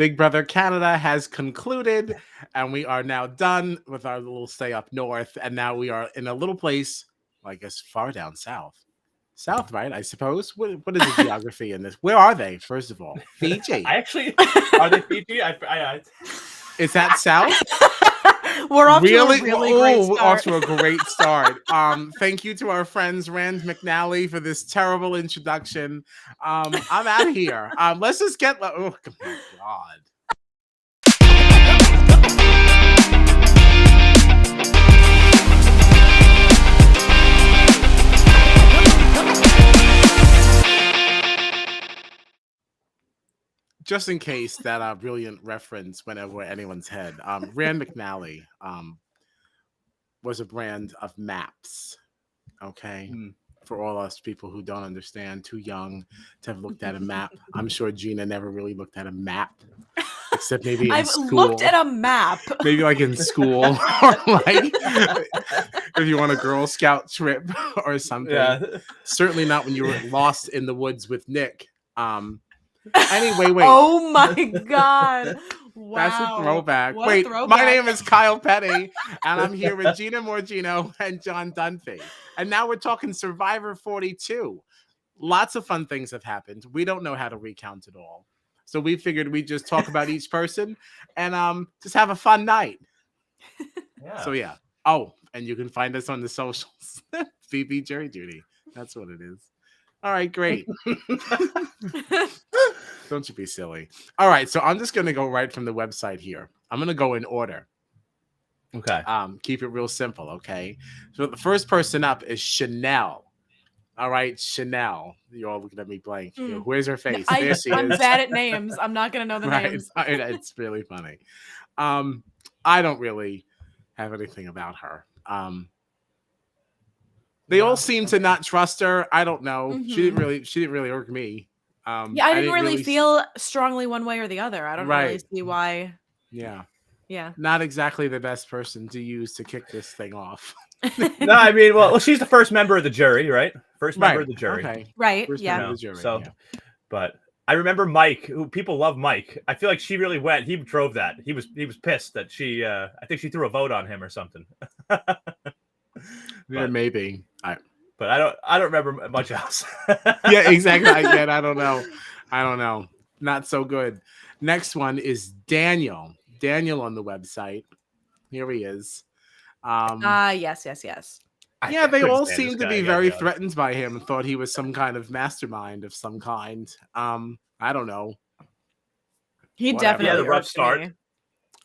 Big Brother Canada has concluded, and we are now done with our little stay up north. And now we are in a little place, I guess, far down south. South, right? I suppose. What is the geography in this? Where are they? First of all, Fiji. Are they Fiji? Is that south? We're off really? to a really great start. We're off to a great start. Thank you to our friends Rand McNally for this terrible introduction. I'm out of here. Let's just get. Oh my God. Just in case that brilliant reference went over anyone's head, Rand McNally was a brand of maps. Okay, for all us people who don't understand, too young to have looked at a map. I'm sure Gina never really looked at a map, except maybe in school. I've looked at a map. Maybe like in school, or like if you want a Girl Scout trip or something. Yeah. Certainly not when you were lost in the woods with Nick. Anyway, wait. Oh my God. Wow. That's a throwback. What Wait, a throwback. My name is Kyle Petty, and I'm here with Gina Morgino and John Dunphy. And now we're talking Survivor 42. Lots of fun things have happened. We don't know how to recount it all. So we figured we'd just talk about each person and just have a fun night. Yeah. So yeah. Oh, and you can find us on the socials. VB Jury Duty. That's what it is. All right, great. Don't you be silly. All right, so I'm just going to go right from the website here. I'm going to go in order. Okay. Keep it real simple, okay? So the first person up is Chanel. All right, Chanel. You're all looking at me blank. Where's her face? There she I'm is. bad at names. I'm not going to know the names. It's really funny. I don't really have anything about her. They all seem to not trust her. I don't know. Mm-hmm. She didn't really irk me. I didn't really feel strongly one way or the other. I don't really see why. Yeah. Yeah. Not exactly the best person to use to kick this thing off. No, I mean, well, she's the first member of the jury, right? First member of the jury. Okay. Right. First member of the jury. So, but I remember Mike, who people love Mike. I feel like she really went. He drove that. He was pissed that she. I think she threw a vote on him or something. Yeah, maybe. But I don't remember much else. Yeah, exactly. I don't know. Not so good. Next one is Daniel. Daniel on the website. Here he is. Yes. Yeah, they all seem to be very threatened by him and thought he was some kind of mastermind of some kind. I don't know. He definitely had a rough start. Me.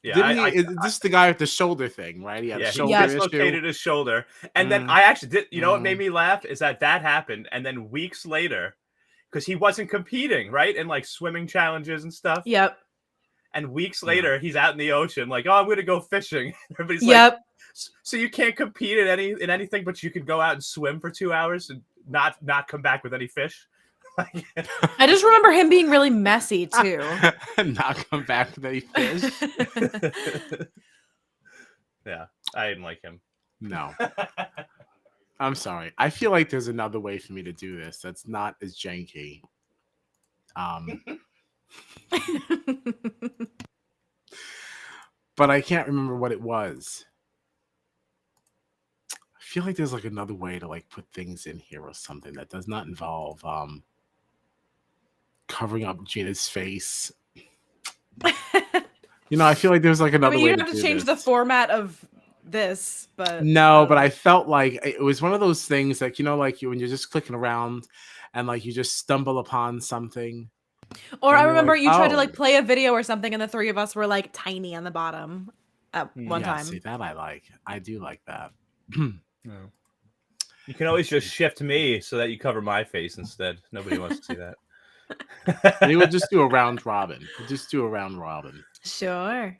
Yeah, this is the guy with the shoulder thing, right? He had a shoulder issue. Dislocated his shoulder, and then I actually did. You know what made me laugh is that happened, and then weeks later, because he wasn't competing, right, in like swimming challenges and stuff. Yep. And weeks later, he's out in the ocean, like, oh, I'm going to go fishing. Everybody's like, so you can't compete in anything, but you can go out and swim for 2 hours and not come back with any fish. I just remember him being really messy too. Not come back with any fish. Yeah, I didn't like him. No. I'm sorry. I feel like there's another way for me to do this that's not as janky. But I can't remember what it was. I feel like there's like another way to like put things in here or something that does not involve covering up Gina's face. I feel like there's like another way. You have to change the format of this, but no, but I felt like it was one of those things like like when you're just clicking around and like you just stumble upon something. Or I remember you tried to like play a video or something, and the three of us were like tiny on the bottom at one time. See, that I like. I do like that. You can always just shift me so that you cover my face instead. Nobody wants to see that. Maybe we'll just do a round robin. Sure.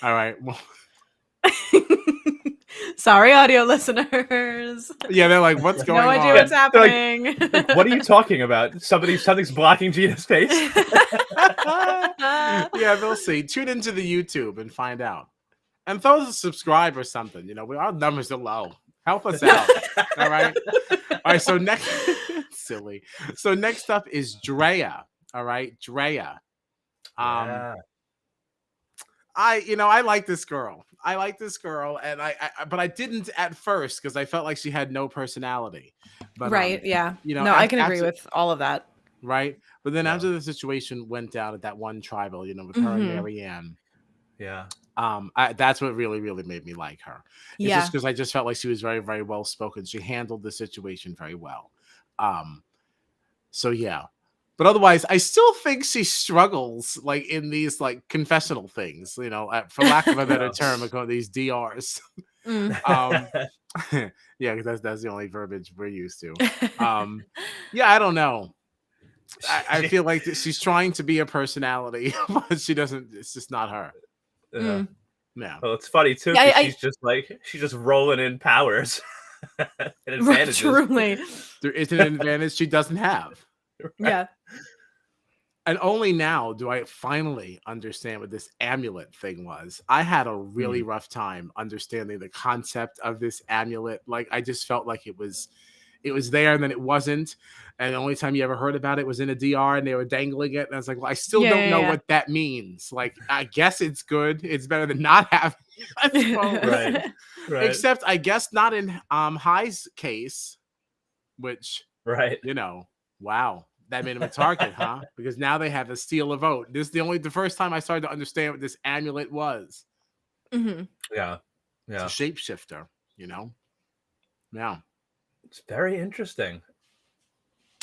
All right. Well. Sorry, audio listeners. Yeah, they're like, what's going on? No idea what's happening. Like, what are you talking about? Something's blocking Gina's face. Yeah, they'll see. Tune into the YouTube and find out. And throw us a subscribe or something. Our numbers are low. Help us out. All right. All right. So next, silly. So next up is Drea. All right, Drea. I like this girl. I like this girl, and but I didn't at first because I felt like she had no personality. But right, yeah. No, I can agree after, with all of that. right. But then after the situation went down at that one tribal, with her and Marianne. Yeah. That's what really, really made me like her. It's just because I just felt like she was very, very well spoken. She handled the situation very well. So yeah. But otherwise, I still think she struggles like in these like confessional things, for lack of a better term, these DRs. Yeah, because that's the only verbiage we're used to. Yeah, I don't know. I feel like she's trying to be a personality, but she doesn't. It's just not her. Yeah. Yeah. Well, it's funny too. She's just rolling in powers and advantages. Truly, there is an advantage she doesn't have. Right. Yeah. And only now do I finally understand what this amulet thing was. I had a really rough time understanding the concept of this amulet. Like, I just felt like it was there and then it wasn't. And the only time you ever heard about it was in a DR and they were dangling it. And I was like, well, I still don't know what that means. Like, I guess it's good. It's better than not having it, I suppose. Right. Except I guess not in High's case, which, wow. That made him a target, huh? Because now they have to steal a vote. This is the first time I started to understand what this amulet was. Yeah. It's a shapeshifter, Yeah. It's very interesting.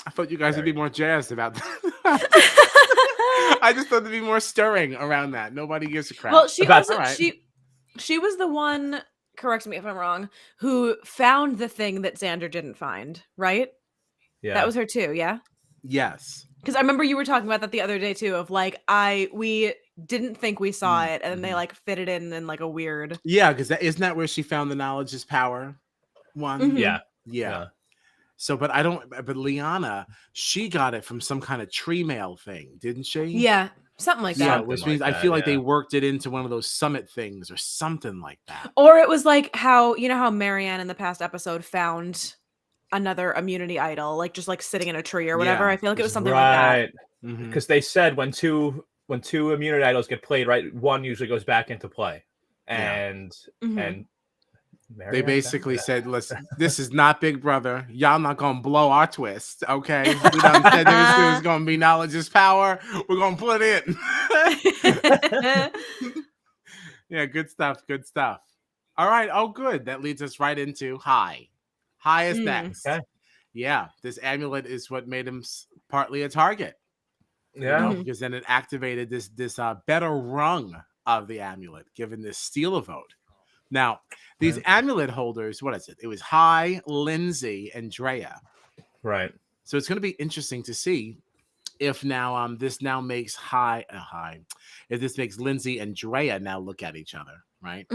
I thought you guys would be more jazzed about that. I just thought there'd be more stirring around that. Nobody gives a crap. Well, she was the one, correct me if I'm wrong, who found the thing that Xander didn't find, right? Yeah. That was her too, yeah? Yes. Because I remember you were talking about that the other day too, of like we didn't think we saw it, and then they like fit it in like a weird. Yeah, because isn't that where she found the knowledge is power one? Yeah. So, but Liana, she got it from some kind of tree mail thing, didn't she? Yeah, something like that. Yeah, which means I feel like they worked it into one of those summit things or something like that. Or it was like how Marianne in the past episode found another immunity idol, like just like sitting in a tree or whatever. I feel like it was something like that. Because they said when two immunity idols get played, right, one usually goes back into play, and they basically said, "Listen, this is not Big Brother. Y'all not gonna blow our twist, okay? We done said this is gonna be knowledge is power. We're gonna put it in." Yeah, good stuff. Good stuff. All right. Oh, good. That leads us right into High. High is next. Okay. Yeah, this amulet is what made him partly a target. Yeah, because then it activated this better rung of the amulet, given this steal a vote. Now, these amulet holders, what is it? It was High, Lindsay, and Drea. Right. So it's going to be interesting to see if now this now makes if this makes Lindsay and Drea now look at each other, right?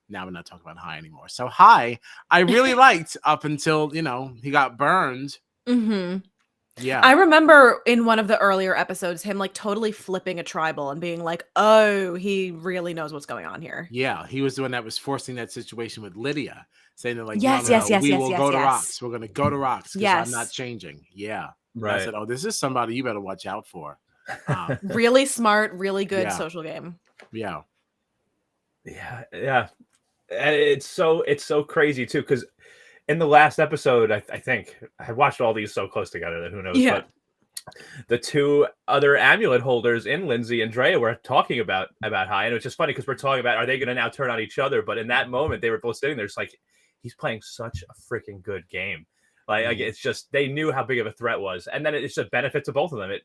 Now we're not talking about High anymore. So High, I really liked up until, he got burned. Yeah. I remember in one of the earlier episodes, him like totally flipping a tribal and being like, oh, he really knows what's going on here. Yeah. He was the one that was forcing that situation with Lydia, saying that like, yes, we will go to Rocks. We're going to go to Rocks because I'm not changing. Yeah. Right. I said, oh, this is somebody you better watch out for. Really smart, really good social game. Yeah. Yeah. And it's so crazy too, because in the last episode, I think I watched all these so close together that who knows. Yeah. But the two other amulet holders in Lindsay and Drea were talking about High, and it was just funny because we're talking about, are they going to now turn on each other? But in that moment, they were both sitting there. It's like, he's playing such a freaking good game. Like it's just, they knew how big of a threat was, and then it's a benefit to both of them. It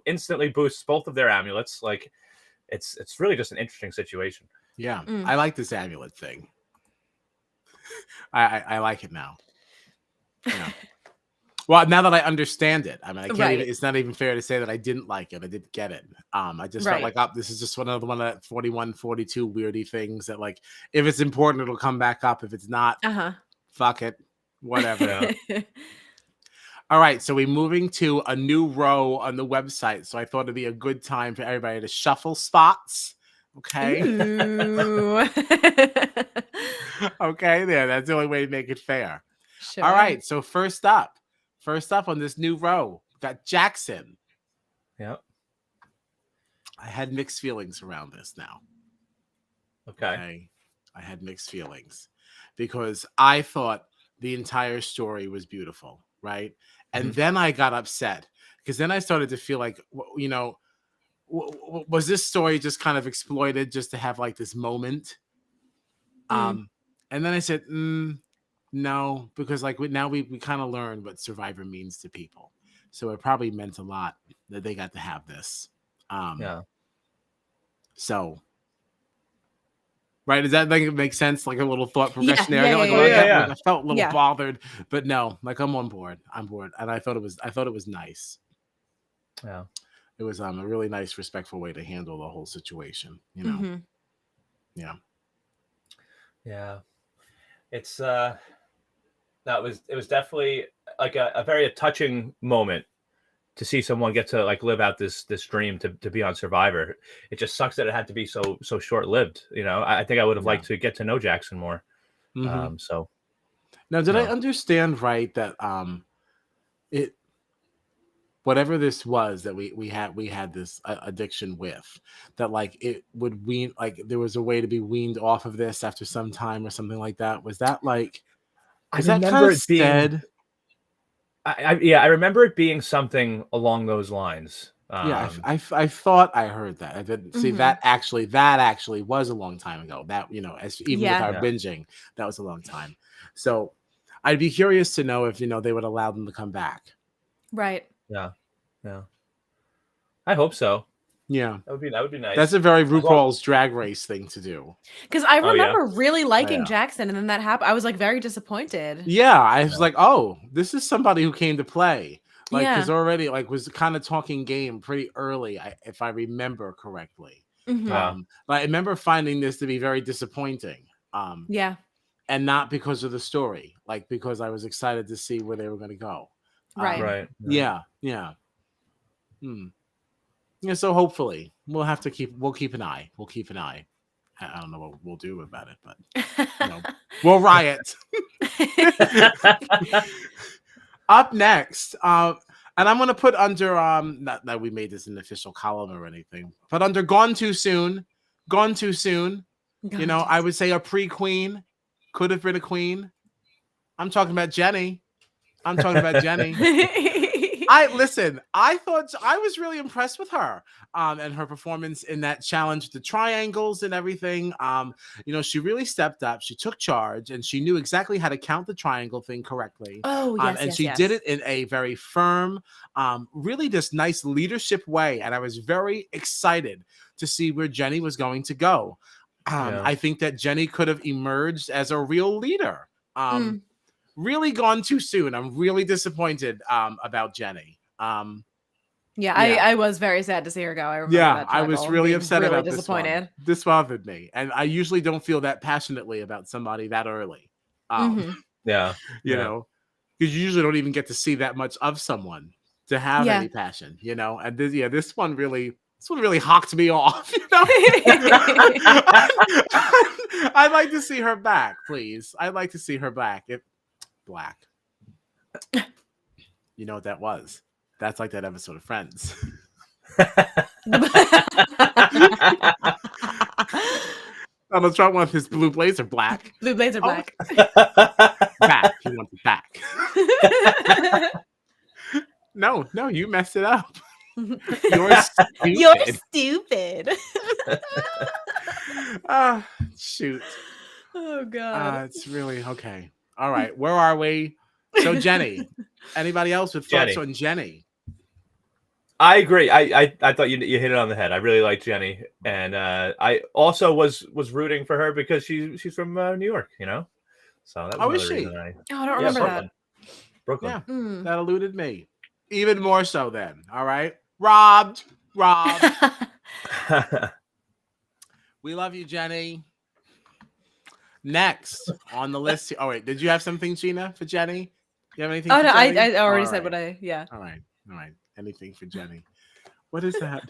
instantly boosts both of their amulets. Like it's really just an interesting situation. Yeah, I like this amulet thing. I like it now. Yeah. Well, now that I understand it, I mean, I can't even, it's not even fair to say that I didn't like it. I didn't get it. I just felt like, this is just one of that 41, 42 weirdy things that, like, if it's important, it'll come back up. If it's not, fuck it, whatever. All right, so we're moving to a new row on the website. So I thought it'd be a good time for everybody to shuffle spots. Okay. Okay, there. That's the only way to make it fair. Sure. All right. So first up on this new row, we've got Jackson. Yep. I had mixed feelings around this now. Okay. I had mixed feelings because I thought the entire story was beautiful, right? And then I got upset because then I started to feel like, you know, was this story just kind of exploited just to have like this moment? And then I said, no, because like now we kind of learned what Survivor means to people. So it probably meant a lot that they got to have this. Yeah. So, right, does that make sense? Like a little thought progression Yeah, there. I got like, yeah. I felt a little Yeah. bothered, but no, like I'm on board. And I thought it was nice. Yeah. It was a really nice, respectful way to handle the whole situation. You know. Yeah. Yeah. It's it was definitely like a very touching moment to see someone get to like live out this dream to be on Survivor. It just sucks that it had to be so short lived. You know, I think I would have liked to get to know Jackson more. So now, did I understand right that it, whatever this was that we had this addiction with, that like it would wean, like there was a way to be weaned off of this after some time or something like that? Was that like, was that kind of said? I remember it being something along those lines. I thought I heard that. I didn't see that actually was a long time ago. That, you know, as even with our binging, that was a long time. So I'd be curious to know if, you know, they would allow them to come back. Right. Yeah. I hope so. Yeah, that would be nice. That's a very RuPaul's Drag Race thing to do. Because I remember really liking Jackson, and then that happened. I was like very disappointed. Yeah, I was like, oh, this is somebody who came to play. Like, because already like was kind of talking game pretty early, if I remember correctly. But I remember finding this to be very disappointing. And not because of the story, like because I was excited to see where they were going to go. Right. Yeah. Yeah, so hopefully we'll keep an eye. We'll keep an eye. I don't know what we'll do about it, but you know, we'll riot. Up next, and I'm gonna put under not that we made this an official column or anything, but under Gone Too Soon. You know, I would say a pre-queen, could have been a queen. I'm talking about Jenny. I thought I was really impressed with her and her performance in that challenge, the triangles and everything. You know, she really stepped up. She took charge and she knew exactly how to count the triangle thing correctly. She did it in a very firm, really just nice leadership way. And I was very excited to see where Jenny was going to go. I think that Jenny could have emerged as a real leader. Really gone too soon. I'm really disappointed about Jenny. I was very sad to see her go. I remember that I was really upset about disappointed. This bothered me, and I usually don't feel that passionately about somebody that early. You know, because you usually don't even get to see that much of someone to have any passion. You know, and this one really hocked me off. You know, I'd like to see her back, please. I'd like to see her back. If Black. You know what that was? That's like that episode of Friends. Donald Trump wants his blue blazer black. Blue blazer black. Back. He wants it back. No, you messed it up. You're stupid. Shoot. Oh God. It's really okay. All right, where are we? So Jenny. Anybody else with thoughts on Jenny? I agree. I thought you hit it on the head. I really like Jenny, and I also was rooting for her because she's from New York, you know. So that was another reason I don't remember that. Brooklyn. Yeah, that eluded me even more so. Then, all right, robbed. We love you, Jenny. Next on the list. Oh wait, did you have something, Gina, for Jenny? You have anything? Oh for no, Jenny? I already said what I. All right. Anything for Jenny? What is that?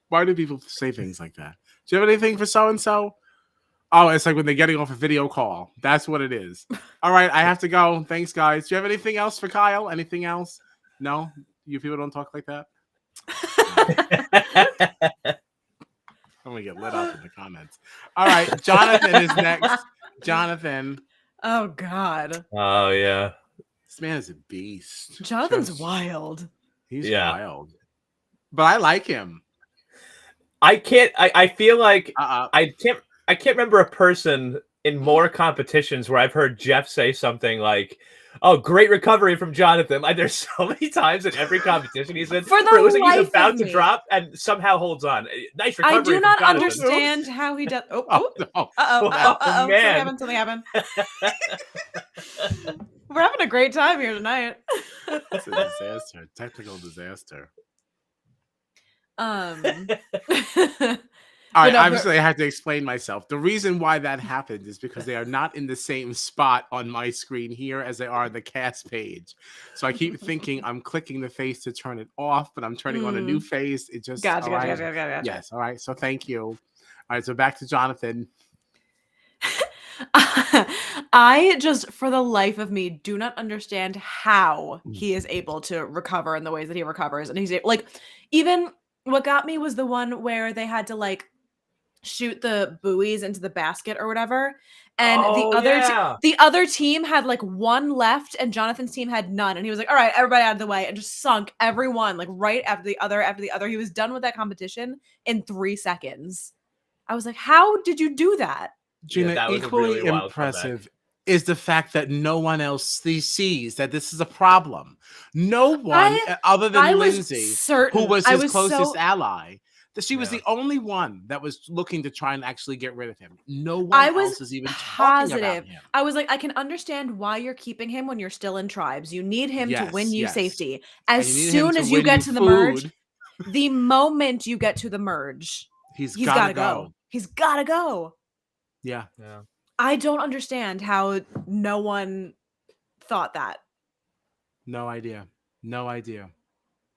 Why do people say things like that? Do you have anything for so and so? Oh, it's like when they're getting off a video call. That's what it is. All right, I have to go. Thanks, guys. Do you have anything else for Kyle? Anything else? No, you people don't talk like that. I'm gonna get lit up in the comments. All right, Jonathan is next. Jonathan. Oh God. Oh yeah. This man is a beast. Jonathan's wild. He's wild. But I like him. I feel like Uh-uh. I can't remember a person in more competitions where I've heard Jeff say something like, "Oh, great recovery from Jonathan." Like there's so many times in every competition he's in For the where it looks like life he's about of to me. drop and somehow holds on. Nice recovery. I do from not Jonathan. understand how he does. Oh, no. Uh-oh. Man. Something happened. We're having a great time here tonight. It's a disaster. Technical disaster. All All right, obviously I had to explain myself. The reason why that happened is because they are not in the same spot on my screen here as they are on the cast page. So I keep thinking I'm clicking the face to turn it off, but I'm turning on a new face. It just Gotcha. Yes, all right. So thank you. All right, so back to Jonathan. I just, for the life of me, do not understand how he is able to recover in the ways that he recovers. And he's like, even what got me was the one where they had to like shoot the buoys into the basket or whatever. And the other team had like one left and Jonathan's team had none. And he was like, all right, everybody out of the way, and just sunk everyone like right after the other. He was done with that competition in 3 seconds. I was like, how did you do that? Gina, that was equally really wild impressive is the fact that no one else sees that this is a problem. No one other than Lindsay, who was his closest ally, that she was the only one that was looking to try and actually get rid of him. No one else is even talking about him. I was like, I can understand why you're keeping him when you're still in tribes. You need him to win you safety. As soon as you get to the merge, the moment you get to the merge, he's gotta go. He's gotta go. Yeah. I don't understand how no one thought that. No idea.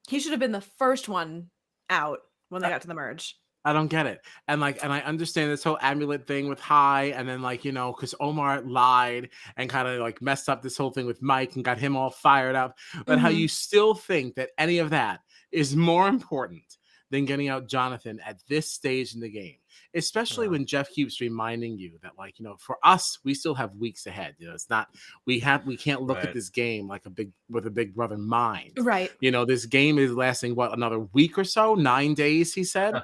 He should have been the first one out when they got to the merge. I don't get it. And I understand this whole amulet thing with High, and then because Omar lied and kind of like messed up this whole thing with Mike and got him all fired up. But how you still think that any of that is more important than getting out Jonathan at this stage in the game, especially when Jeff keeps reminding you that, for us, we still have weeks ahead. It's not we can't look at this game like with a big brother mind. Right. This game is lasting another week or so, 9 days, he said.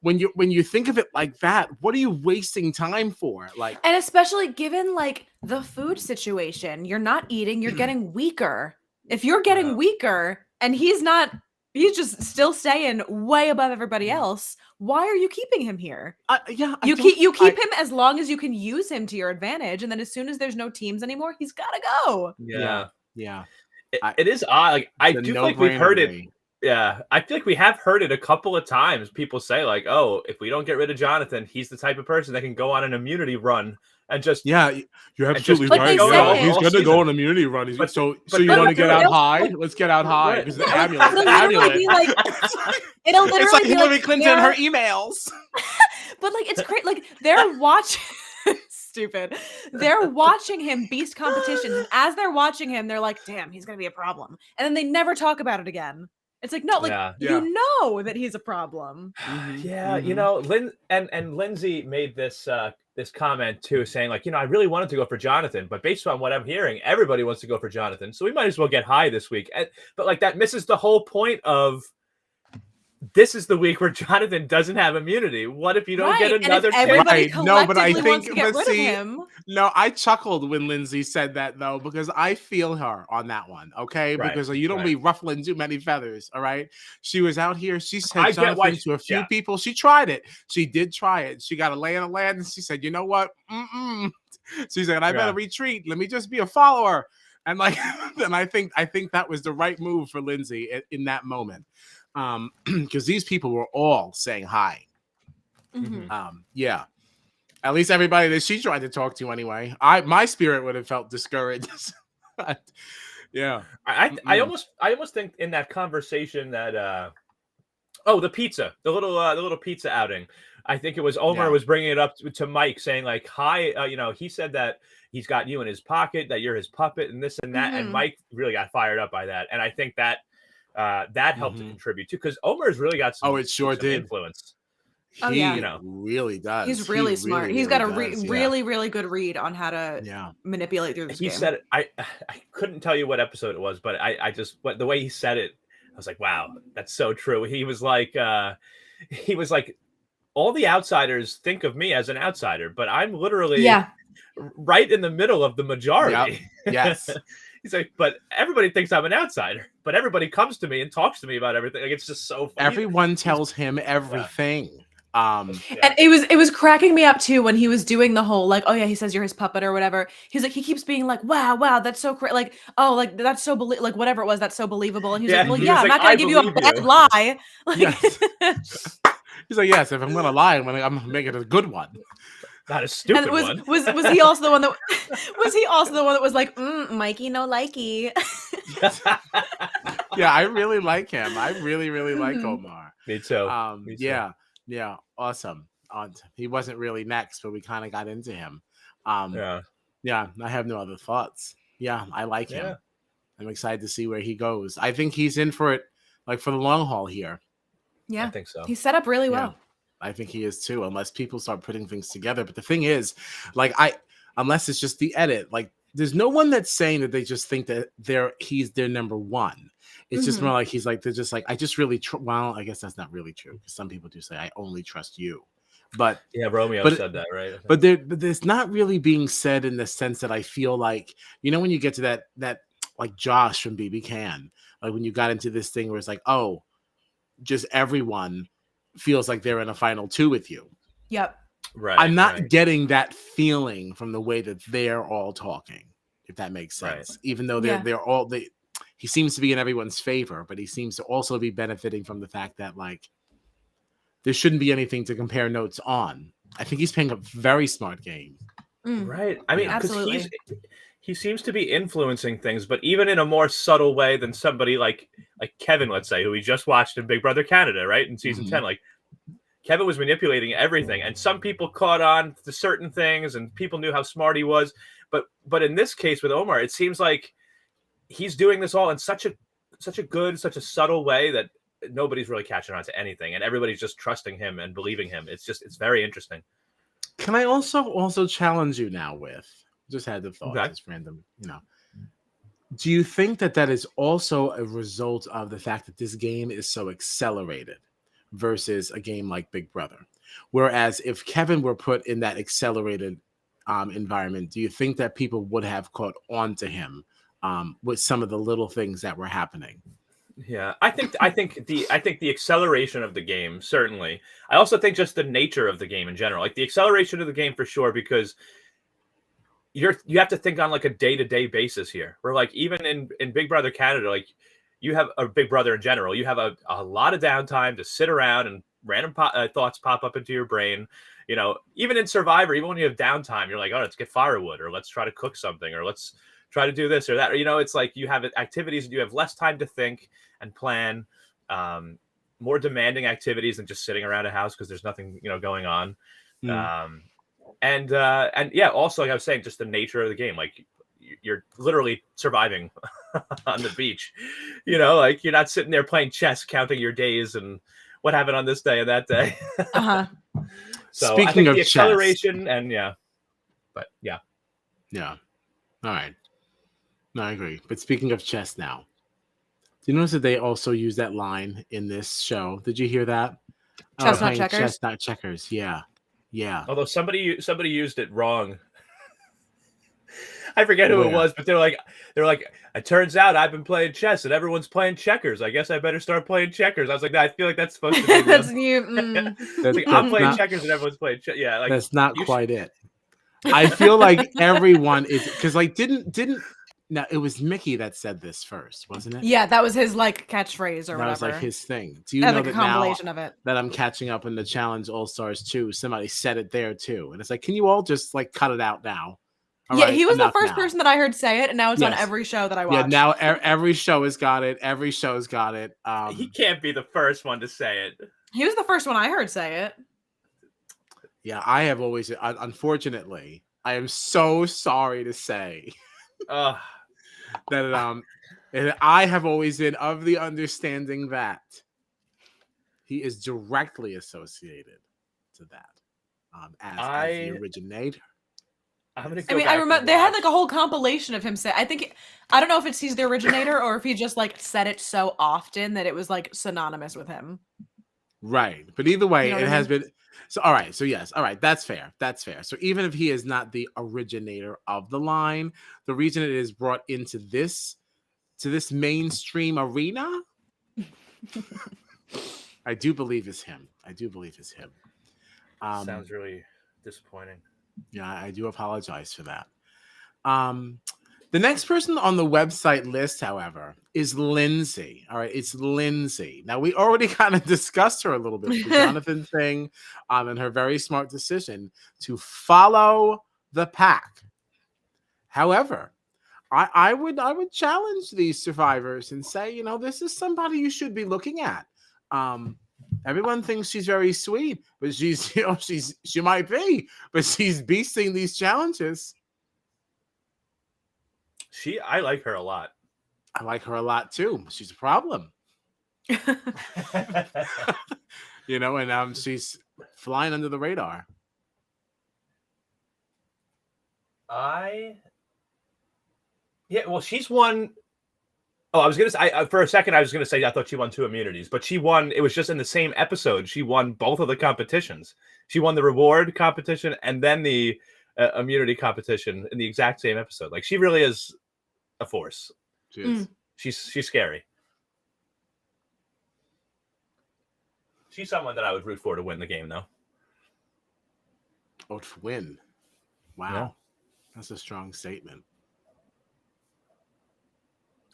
When you think of it like that, what are you wasting time for? And especially given the food situation, you're not eating, you're getting weaker. If you're getting weaker and he's just still staying way above everybody else, why are you keeping him here? You keep him as long as you can use him to your advantage, and then as soon as there's no teams anymore, he's gotta go. Yeah. It is odd. I do feel like we've heard it. Yeah, I feel like we have heard it a couple of times. People say oh, if we don't get rid of Jonathan, he's the type of person that can go on an immunity run and just you're absolutely right. He's going to go on an immunity run. So you want to get out High? Let's get out High because the amulet. It'll literally it's like be Hillary Clinton and her emails. But it's great. They're watching. Stupid. They're watching him beast competitions, and as they're watching him, they're like, "Damn, he's gonna be a problem," and then they never talk about it again. It's like, no, you know that he's a problem. Yeah, and Lindsay made this comment too, saying I really wanted to go for Jonathan, but based on what I'm hearing, everybody wants to go for Jonathan, so we might as well get High this week. But that misses the whole point of this is the week where Jonathan doesn't have immunity. What if you don't get another chance? No, but I think I chuckled when Lindsay said that though, because I feel her on that one. Okay, because you don't be ruffling too many feathers. All right, she was out here. She said Jonathan to a few people. She tried it. She did try it. She got a lay of the land, and she said, "You know what? She said, I better retreat. Let me just be a follower." And and I think that was the right move for Lindsay in that moment. Because these people were all saying hi. At least everybody that she tried to talk to anyway. My spirit would have felt discouraged. I almost think in that conversation that the pizza, the little pizza outing, I think it was Omar was bringing it up to Mike, saying Hi, he said that he's got you in his pocket, that you're his puppet, and this and that, and Mike really got fired up by that, and I think that that helped to contribute too, because Omar's really got some. It sure did. Influence. Oh, He yeah. You know. really does. He's He really smart. really, He's got a really does. Yeah. really, really good read on how to Yeah. manipulate through this He game. said it. I couldn't tell you what episode it was, but I just the way he said it, I was like, wow, that's so true. He was like, all the outsiders think of me as an outsider, but I'm literally right in the middle of the majority. Yep. Yes. He's like, but everybody thinks I'm an outsider, but everybody comes to me and talks to me about everything. Like, it's just so funny. Everyone tells him everything. And it was cracking me up too when he was doing the whole like, oh yeah, he says you're his puppet or whatever. He's like, he keeps being like, wow, that's so like, oh, like that's so like whatever it was, that's so believable. And he's like, well, he yeah, was I'm like, not gonna "I give you a believe bad you." lie. Like, Yes. He's like, yes, if I'm gonna lie, I'm gonna make it a good one. Not a stupid and one. Was he also the one that was he also the one that was like, Mikey, no likey? Yeah, I really like him. I really, really like Omar. Me too. Me too. Yeah, awesome. He wasn't really next, but we kind of got into him. Yeah, I have no other thoughts. Yeah, I like him. I'm excited to see where he goes. I think he's in for it, like for the long haul here. Yeah, I think so. He's set up really well. I think he is too, unless people start putting things together. But the thing is, like, unless it's just the edit, like, there's no one that's saying that they just think that he's their number one. It's just more like they're just like, I just really well, I guess that's not really true, because some people do say I only trust you. But yeah, Romeo said that, right? But there's not really being said in the sense that I feel like, when you get to that like Josh from BB Can, like when you got into this thing where it's like, oh, just everyone feels like they're in a final two with you. Yep. Right. I'm not getting that feeling from the way that they're all talking, if that makes sense. Right. Even though he seems to be in everyone's favor, but he seems to also be benefiting from the fact that, like, there shouldn't be anything to compare notes on. I think he's playing a very smart game. Right. I mean, absolutely. He seems to be influencing things, but even in a more subtle way than somebody like Kevin, let's say, who we just watched in Big Brother Canada, right? In season 10, like, Kevin was manipulating everything, and some people caught on to certain things, and people knew how smart he was. But in this case with Omar, it seems like he's doing this all in such a good, such a subtle way that nobody's really catching on to anything, and everybody's just trusting him and believing him. It's very interesting. Can I also challenge you now with, just had the thought, just random, do you think that is also a result of the fact that this game is so accelerated versus a game like Big Brother? Whereas if Kevin were put in that accelerated environment, do you think that people would have caught on to him with some of the little things that were happening? Yeah, I think the acceleration of the game, certainly. I also think just the nature of the game in general, like the acceleration of the game for sure, because you have to think on like a day-to-day basis here. Where like even in Big Brother Canada, like you have a Big Brother in general, you have a lot of downtime to sit around and random thoughts pop up into your brain. Even in Survivor, even when you have downtime, you're like, oh, let's get firewood, or let's try to cook something, or let's try to do this or that. Or, it's like you have activities and you have less time to think and plan, more demanding activities than just sitting around a house because there's nothing, going on. And yeah, also, like I was saying, just the nature of the game, like you're literally surviving on the beach, like you're not sitting there playing chess, counting your days and what happened on this day and that day. So speaking I think of the acceleration chess, and yeah. All right. No, I agree. But speaking of chess now, do you notice that they also use that line in this show? Did you hear that? Chess, not checkers. Chess, not checkers. Yeah. Although somebody used it wrong. I forget who it was, but they're like, it turns out I've been playing chess and everyone's playing checkers. I guess I better start playing checkers. I was like, I feel like that's supposed to be that's you. I'm playing checkers and everyone's playing chess. Yeah, like that's not quite it. I feel like everyone is, because like didn't. Now, it was Mickey that said this first, wasn't it? Yeah, that was his like catchphrase or whatever. That was like his thing. Do you know like that a compilation of it? That I'm catching up in the Challenge All Stars 2, somebody said it there too. And it's like, can you all just like cut it out now? He was the first person that I heard say it, and now it's on every show that I watch. Yeah, now every show has got it. Every show's got it. He can't be the first one to say it. He was the first one I heard say it. Yeah, I have always, unfortunately, I am so sorry to say. That I have always been of the understanding that he is directly associated to that as the I originator. I'm gonna I go mean, I back remember and they had watch. like a whole compilation of him say. I don't know if he's the originator or if he just like said it so often that it was like synonymous with him. Right. But either way, You know it what I has mean? been. So, all right. So, yes. All right. That's fair. That's fair. So, even if he is not the originator of the line, the reason it is brought into this, to this mainstream arena, I do believe is him. I do believe is him. Sounds really disappointing. Yeah, I do apologize for that. The next person on the website list, however, is Lindsay. All right, it's Lindsay. Now, we already kind of discussed her a little bit with the Jonathan thing, and her very smart decision to follow the pack. However, I would challenge these survivors and say, you know, this is somebody you should be looking at. Everyone thinks she's very sweet, but she's, you know, she might be, but she's beasting these challenges. I like her a lot. I like her a lot too. She's a problem, you know, and she's flying under the radar. Yeah, well, she's won. Oh, I was gonna say for a second. I was gonna say I thought she won 2 immunities, but she won. It was just in the same episode. She won both of the competitions. She won the reward competition and then the immunity competition in the exact same episode. Like she really is a force. She is. She's scary. She's someone that I would root for to win the game, though. Oh, to win. Wow. Yeah. That's a strong statement.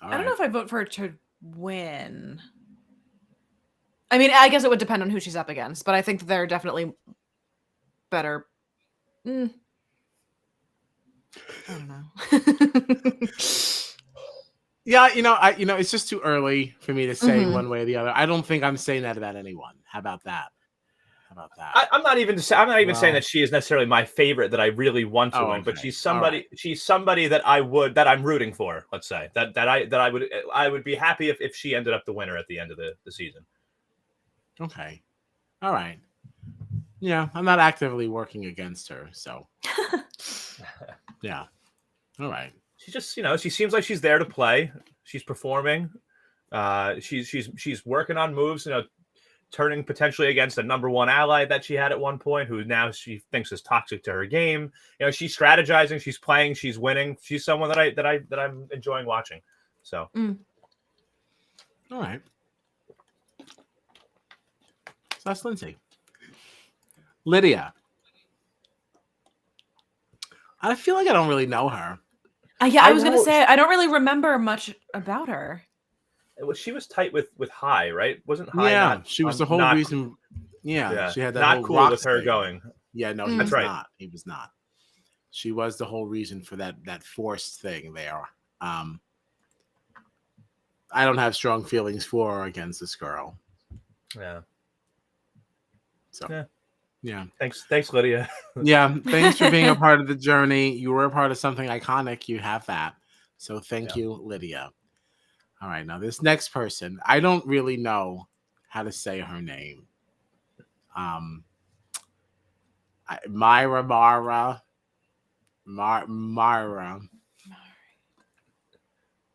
I don't know if I vote for her to win. I mean, I guess it would depend on who she's up against, but I think that they're definitely better. I don't know. Yeah, you know, it's just too early for me to say one way or the other. I don't think I'm saying that about anyone. How about that? I'm not even saying that she is necessarily my favorite that I really want to win, but okay. she's somebody. Right. She's somebody that I'm rooting for. Let's say that I would be happy if she ended up the winner at the end of the season. Okay. All right. Yeah, I'm not actively working against her, so yeah. All right. She just, she seems like she's there to play. She's performing. She's working on moves, turning potentially against a number 1 ally that she had at one point, who now she thinks is toxic to her game. She's strategizing, she's playing, she's winning. She's someone that I'm enjoying watching. So, all right. So that's Lindsay. Lydia. I feel like I don't really know her. Yeah, I was going to say, I don't really remember much about her. She was tight with High, right? Wasn't High? Yeah, she was the whole reason. Yeah, she had that not whole cool with her thing. going. Yeah, no, he was not. He was not. She was the whole reason for that forced thing there. I don't have strong feelings for or against this girl. Yeah. So, yeah. Thanks, Lydia. Yeah, thanks for being a part of the journey. You were a part of something iconic. You have that. So thank you, Lydia. All right, now this next person, I don't really know how to say her name. Myra.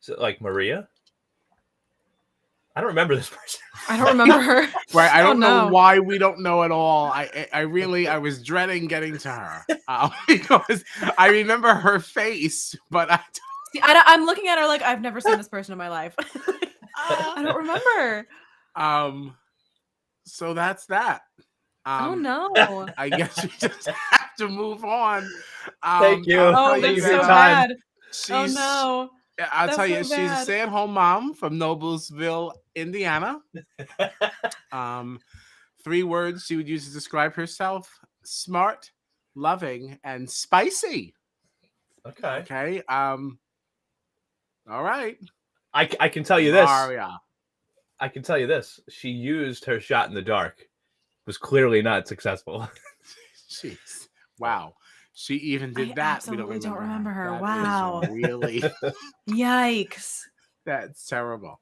Is it like Maria? I don't remember this person. I don't remember her. Right, I don't know why we don't know at all. I was dreading getting to her because I remember her face, but I'm looking at her like I've never seen this person in my life. I don't remember. So that's that. Oh no! I guess we just have to move on. Thank you. Oh, that's so bad. Oh no! I'll tell you, she's a stay-at-home mom from Noblesville, Indiana. 3 words she would use to describe herself: smart, loving, and spicy. Okay. All right. I can tell you this. Maria. I can tell you this. She used her shot in the dark. Was clearly not successful. Jeez. Wow. She even did that. We don't remember her. That wow. Really? Yikes. That's terrible.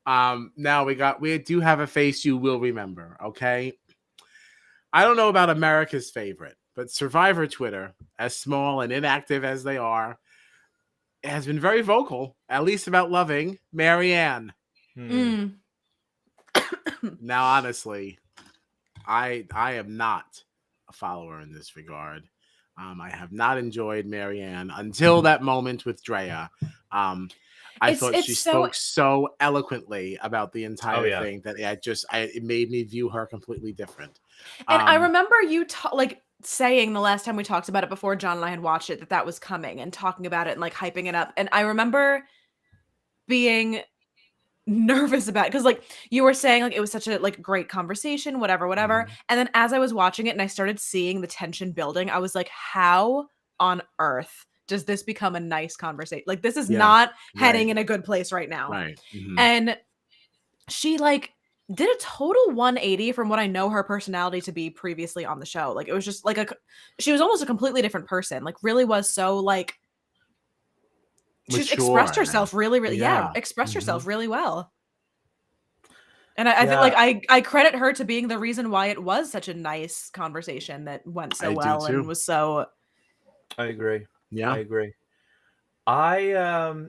Now we do have a face you will remember. Okay. I don't know about America's favorite, but Survivor Twitter, as small and inactive as they are, has been very vocal, at least about loving Marianne. Mm. Now, honestly, I am not a follower in this regard. I have not enjoyed Marianne until that moment with Drea. I thought she spoke so eloquently about the entire thing that it made me view her completely different. And I remember you saying the last time we talked about it before John and I had watched it that was coming and talking about it and like hyping it up. And I remember being nervous about it because like you were saying like it was such a like great conversation, whatever. And then as I was watching it and I started seeing the tension building, I was like, how on earth does this become a nice conversation? Like this is not heading in a good place right now. Right. And she like did a total 180 from what I know her personality to be previously on the show. Like it was just like she was almost a completely different person. Like really was so like she's expressed herself really expressed herself really well. And I think like I credit her to being the reason why it was such a nice conversation that went so well and was so. I agree. Yeah, I agree. I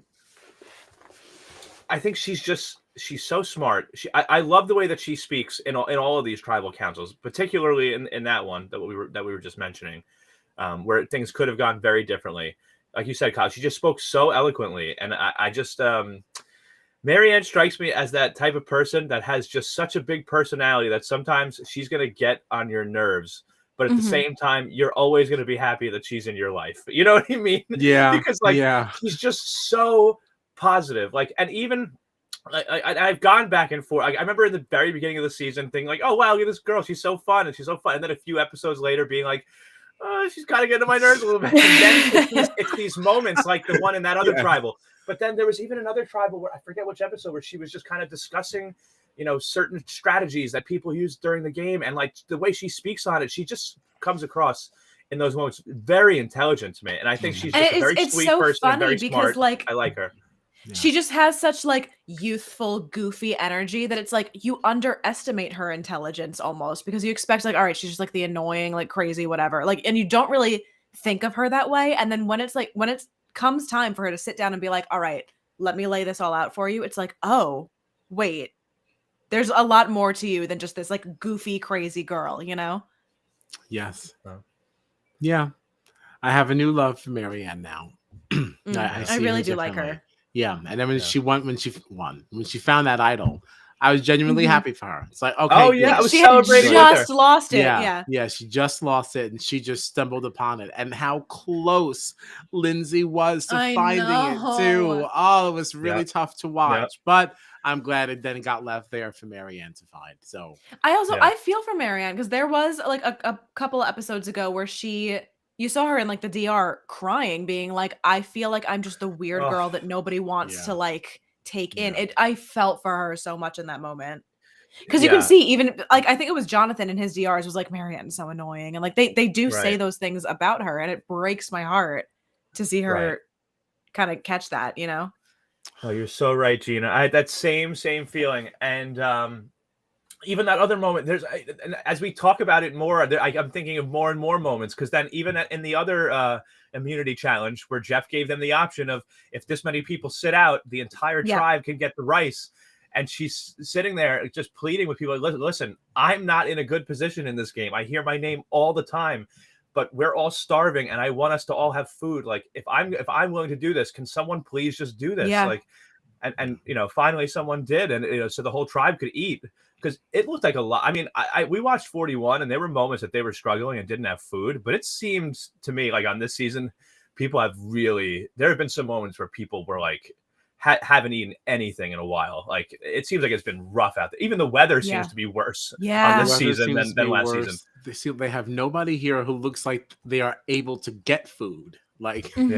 think she's so smart. I love the way that she speaks in all of these tribal councils, particularly in that one that we were just mentioning, where things could have gone very differently. Like you said, Kyle, she just spoke so eloquently, and I just Marianne strikes me as that type of person that has just such a big personality that sometimes she's gonna get on your nerves, but at the same time, you're always gonna be happy that she's in your life. You know what I mean? Yeah, because she's just so positive. Like, and even I've gone back and forth. I remember in the very beginning of the season thinking like, oh, wow, look at this girl. She's so fun. And she's so fun. And then a few episodes later being like, oh, she's kind of getting on my nerves a little bit. And then it's these moments like the one in that other tribal. But then there was even another tribal where I forget which episode where she was just kind of discussing, certain strategies that people use during the game. And like the way she speaks on it, she just comes across in those moments very intelligent to me. And I think she's just a very sweet person and very smart. Like, I like her. Yeah. She just has such like youthful, goofy energy that it's like you underestimate her intelligence almost because you expect like, all right, she's just like the annoying, like crazy, whatever. Like, and you don't really think of her that way. And then when it comes time for her to sit down and be like, all right, let me lay this all out for you. It's like, oh, wait, there's a lot more to you than just this like goofy, crazy girl, Yes. Yeah. I have a new love for Marianne now. I really do like her. Yeah, and then when she found that idol, I was genuinely happy for her. It's like, okay, oh yeah, I was celebrating. She just lost it. Yeah, she just lost it, and she just stumbled upon it. And how close Lindsay was to finding it too. Oh, it was really tough to watch, but I'm glad it then got left there for Marianne to find. So I feel for Marianne because there was like a couple of episodes ago where you saw her in like the DR crying, being like, I feel like I'm just the weird girl that nobody wants to like take in. I felt for her so much in that moment. Because you can see even like, I think it was Jonathan in his DRs was like, Marianne's so annoying. And like, they do say those things about her and it breaks my heart to see her kind of catch that, Oh, you're so right, Gina. I had that same feeling. And, even that other moment, and as we talk about it more, I'm thinking of more and more moments because then even in the other immunity challenge where Jeff gave them the option of if this many people sit out, the entire tribe can get the rice. And she's sitting there just pleading with people. Listen, I'm not in a good position in this game. I hear my name all the time, but we're all starving and I want us to all have food. Like if I'm willing to do this, can someone please just do this? Yeah. Like, and finally someone did. And, so the whole tribe could eat. Because it looked like a lot. I mean, we watched 41, and there were moments that they were struggling and didn't have food. But it seems to me like on this season, people have there have been some moments where people were like, haven't eaten anything in a while. Like it seems like it's been rough out there. Even the weather seems to be worse on this season than last season. They have nobody here who looks like they are able to get food. Like, this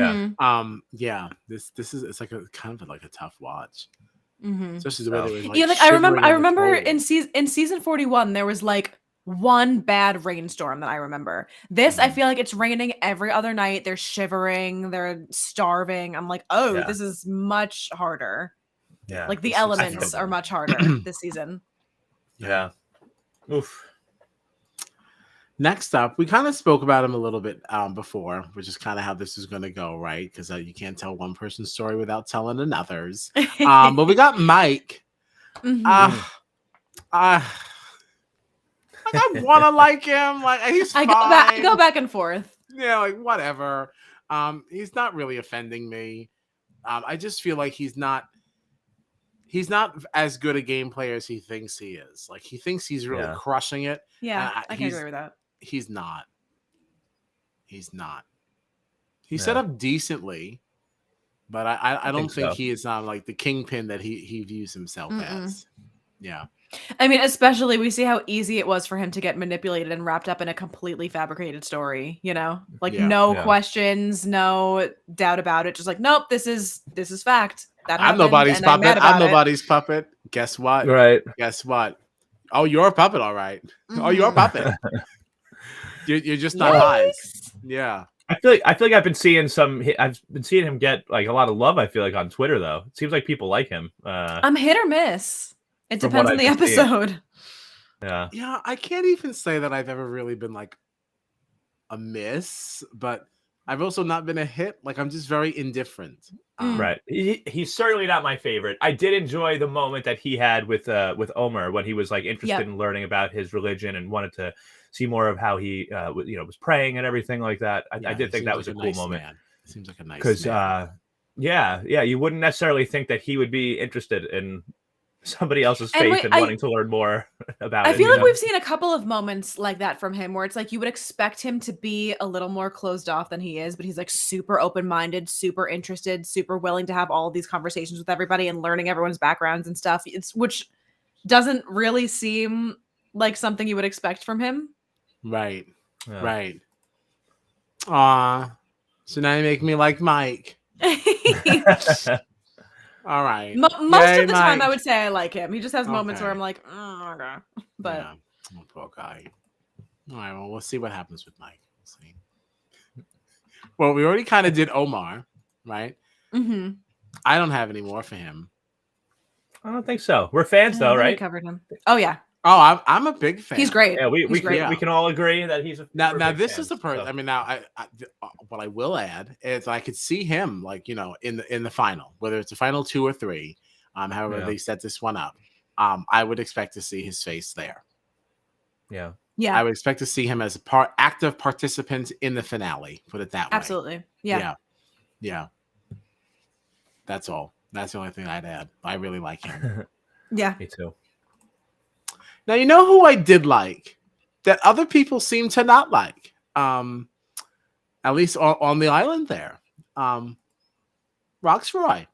is it's like a kind of like a tough watch. Especially the way they were like, I remember in season 41 there was like one bad rainstorm that I remember. This I feel like it's raining every other night. They're shivering, they're starving. I'm like, this is much harder. Yeah, like the elements are much harder this season. Yeah. Oof. Next up, we kind of spoke about him a little bit before, which is kind of how this is going to go, right? Because you can't tell one person's story without telling another's. But we got Mike. Mhm. Like I want to like him. Like he's fine. I go back and forth. Yeah, like whatever. He's not really offending me. I just feel like he's not as good a game player as he thinks he is. Like he thinks he's really crushing it. Yeah, I can agree with that. He's not. He's not. He set up decently, but I don't think he is like the kingpin that he views himself as. Yeah. I mean, especially we see how easy it was for him to get manipulated and wrapped up in a completely fabricated story, you know? Like no questions, no doubt about it. Just like, nope, this is fact. That I'm nobody's puppet. I'm nobody's puppet. Guess what? Right. Guess what? Oh, you're a puppet, all right. Oh, you're a puppet. You're just not Highs. Yeah. I feel like I've been seeing him get like a lot of love. I feel like on Twitter though, it seems like people like him. I'm hit or miss. It depends on the episode. Yeah, I can't even say that I've ever really been like a miss, but I've also not been a hit. Like I'm just very indifferent. Right. He's certainly not my favorite. I did enjoy the moment that he had with Omer when he was like interested in learning about his religion and wanted to see more of how he was praying and everything like that. I did think that was a cool moment. Seems like a nice because you wouldn't necessarily think that he would be interested in somebody else's faith and wanting to learn more about it. I feel like we've seen a couple of moments like that from him where it's like you would expect him to be a little more closed off than he is, but he's like super open-minded, super interested, super willing to have all of these conversations with everybody and learning everyone's backgrounds and stuff. Which doesn't really seem like something you would expect from him. Right. Yeah. Right. So now you make me like Mike. All right. Most of the time, I would say I like him. He just has moments where I'm like, oh, okay. But poor guy. All right. Well, we'll see what happens with Mike. We'll see. Well, we already kind of did Omar, right? Mm-hmm. I don't have any more for him. I don't think so. We're fans, though, right? We covered him. Oh yeah. Oh, I'm a big fan. He's great. Yeah, we can all agree that he's a now. This is the person. So. I mean, now what I will add is I could see him like in the final, whether it's the final 2 or 3, however they set this one up. I would expect to see his face there. Yeah. I would expect to see him as a active participant in the finale. Put it that way. Absolutely. Yeah. That's all. That's the only thing I'd add. I really like him. Yeah. Me too. Now, you know who I did like that other people seem to not like, at least on the island there. Roxroy.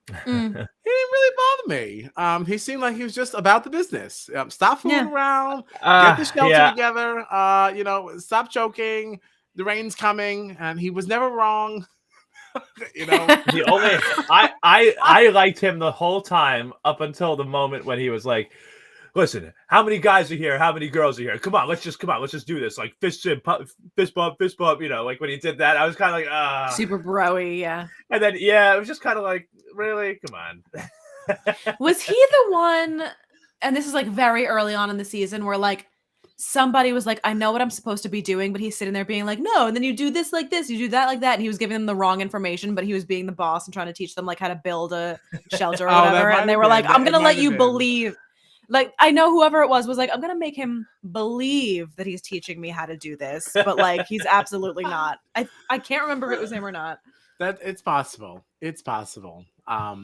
He didn't really bother me. He seemed like he was just about the business. Stop fooling around. Get the shelter together. Stop joking. The rain's coming, and he was never wrong. I liked him the whole time up until the moment when he was like, listen, how many guys are here? How many girls are here? Come on, let's just do this. Like fist bump. Like when he did that, I was kind of like, super broy, yeah. And then it was just kind of like, really? Come on. Was he the one? And this is like very early on in the season where like somebody was like, I know what I'm supposed to be doing, but he's sitting there being like, no, and then you do this like this, you do that like that, and he was giving them the wrong information, but he was being the boss and trying to teach them like how to build a shelter or whatever, and they were like, I'm gonna let you believe. Like, I know whoever it was like, I'm going to make him believe that he's teaching me how to do this. But, like, he's absolutely not. I can't remember if it was him or not. It's possible. It's possible. I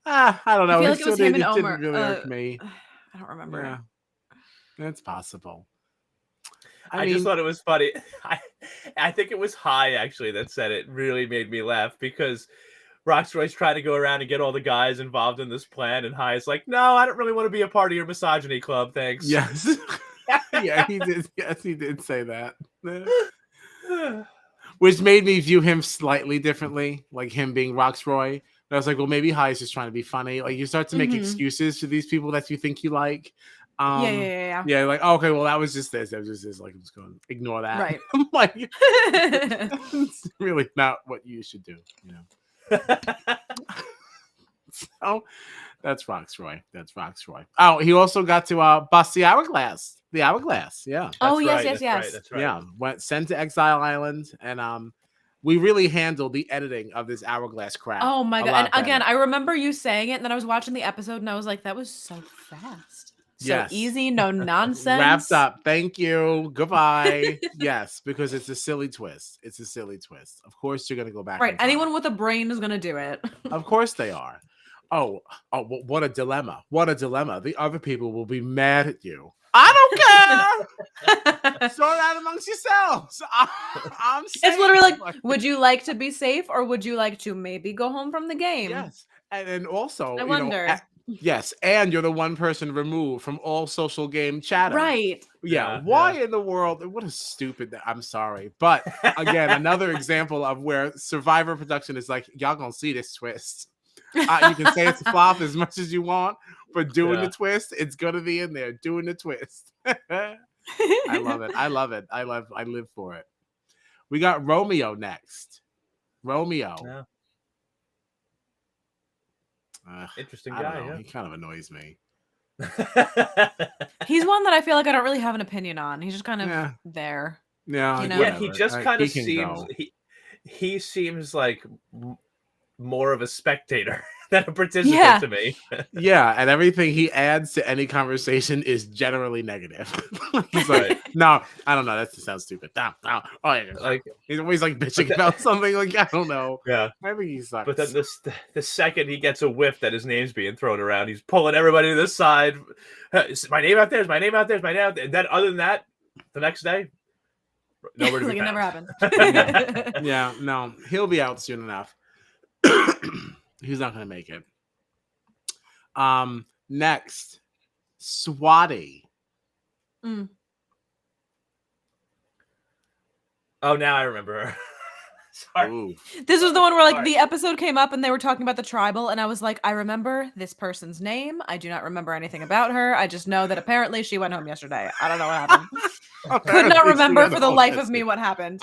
don't know. I feel like it was him and Omer. Didn't really irk me. I don't remember. Yeah. It's possible. I just thought it was funny. I think it was High, actually, that said it. Really made me laugh because Roxroy's trying to go around and get all the guys involved in this plan, and High is like, no, I don't really want to be a part of your misogyny club, thanks. Yes. Yeah, he did. Yes, he did say that. Which made me view him slightly differently, like him being Roxroy. But I was like, well, maybe High is just trying to be funny. Like, you start to make excuses for these people that you think you like. Yeah, like, oh, okay, well, that was just this. That was just this. Like, I'm just going to ignore that. Right. I'm like, it's really not what you should do, So That's Roxroy. That's Roxroy. Oh, he also got to bust the hourglass. The hourglass. Yeah. Oh, That's yes, right, yes, that's right, yes. that's right. Yeah. Went sent to Exile Island, and we really handled the editing of this hourglass crap. Oh my a god. lot And again, better. I remember you saying it, and then I was watching the episode and I was like, that was so fast. So Yes. easy, no nonsense. Wrapped up. Thank you. Goodbye. Yes, because it's a silly twist. It's a silly twist. Of course, you're gonna go back. Right. in time. Anyone with a brain is gonna do it. Of course they are. Oh, what a dilemma. What a dilemma. The other people will be mad at you. I don't care. Sort it out amongst yourselves. I'm saying, It's literally like, would you like to be safe or would you like to maybe go home from the game? yes. And then also, I wonder. Yes, and you're the one person removed from all social game chatter. Right. Yeah. Yeah, Why in the world? What a stupid. I'm sorry. But again, another example of where Survivor production is like, y'all gonna see this twist. You can say it's a flop as much as you want, but doing the twist, it's gonna be in there. Doing the twist. I love it. I love it. I live for it. We got Romeo next. Romeo. Yeah. Interesting I don't guy. know. Yeah. He kind of annoys me. He's one that I feel like I don't really have an opinion on. He's just kind of Yeah. there. Yeah. You know? Yeah, he just kind he of can seems go. he seems like more of a spectator than a participant to me. Yeah, and everything he adds to any conversation is generally negative. He's like, Right. no, I don't know. That just sounds stupid. No. Oh, yeah. Like He's always like bitching about something. Like, I don't know. yeah. Maybe he sucks. But then the second he gets a whiff that his name's being thrown around, he's pulling everybody to the side. Is my name out there? Is my name out there? Is my name out there? And then other than that, the next day, nobody. Like it never happened. Yeah, no, he'll be out soon enough. He's not gonna make it. Next, Swati. Mm. Oh, now I remember her. Sorry. Ooh. This was the one where like Sorry. the episode came up and they were talking about the tribal, and I was like, I remember this person's name. I do not remember anything about her. I just know that apparently she went home yesterday. I don't know what happened. Could not remember for the life of me what happened.